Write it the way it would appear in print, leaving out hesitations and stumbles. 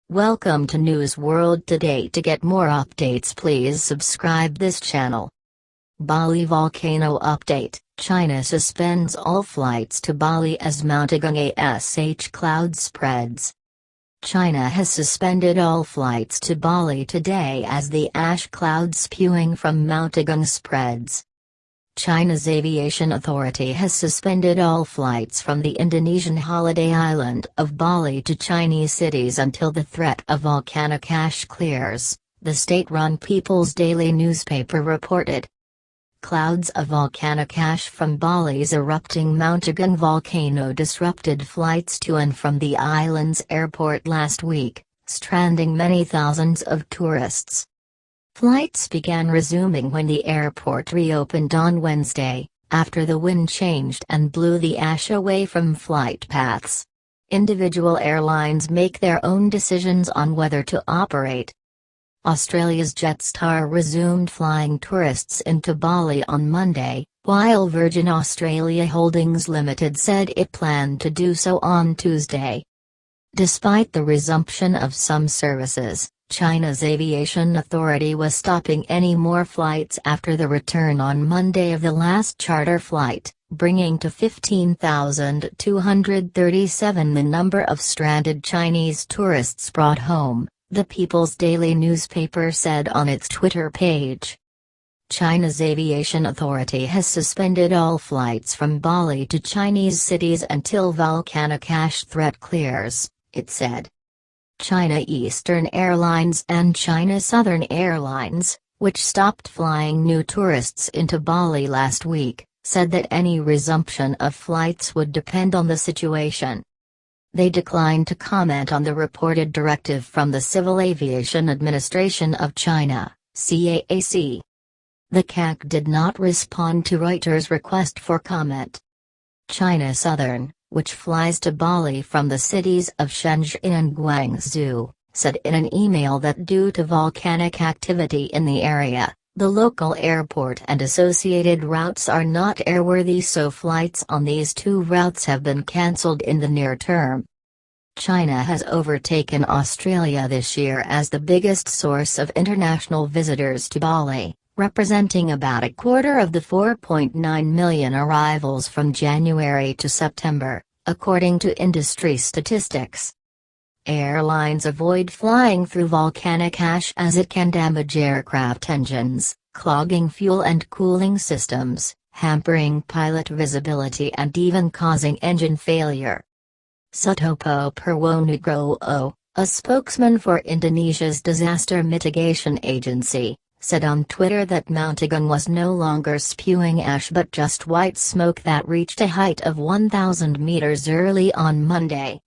Welcome to News World Today. To get more updates, please subscribe this channel. Bali volcano update: China suspends all flights to Bali as Mount Agung ASH cloud spreads. China has suspended all flights to Bali today as the ash cloud spewing from Mount Agung spreads. China's aviation authority has suspended all flights from the Indonesian holiday island of Bali to Chinese cities until the threat of volcanic ash clears, the state-run People's Daily newspaper reported. Clouds of volcanic ash from Bali's erupting Mount Agung volcano disrupted flights to and from the island's airport last week, stranding many thousands of tourists. Flights began resuming when the airport reopened on Wednesday, after the wind changed and blew the ash away from flight paths. Individual airlines make their own decisions on whether to operate. Australia's Jetstar resumed flying tourists into Bali on Monday, while Virgin Australia Holdings Limited said it planned to do so on Tuesday. Despite the resumption of some services, China's aviation authority was stopping any more flights after the return on Monday of the last charter flight, bringing to 15,237 the number of stranded Chinese tourists brought home, the People's Daily newspaper said on its Twitter page. China's aviation authority has suspended all flights from Bali to Chinese cities until volcanic ash threat clears, it said. China Eastern Airlines and China Southern Airlines, which stopped flying new tourists into Bali last week, said that any resumption of flights would depend on the situation. They declined to comment on the reported directive from the Civil Aviation Administration of China, CAAC. The CAAC did not respond to Reuters' request for comment. China Southern, which flies to Bali from the cities of Shenzhen and Guangzhou, said in an email that due to volcanic activity in the area, the local airport and associated routes are not airworthy, so flights on these two routes have been cancelled in the near term. China has overtaken Australia this year as the biggest source of international visitors to Bali, representing about a quarter of the 4.9 million arrivals from January to September, according to industry statistics. Airlines avoid flying through volcanic ash as it can damage aircraft engines, clogging fuel and cooling systems, hampering pilot visibility and even causing engine failure. Sutopo Purwonugroho, a spokesman for Indonesia's disaster mitigation agency, said on Twitter that Mount Agung was no longer spewing ash but just white smoke that reached a height of 1,000 meters early on Monday.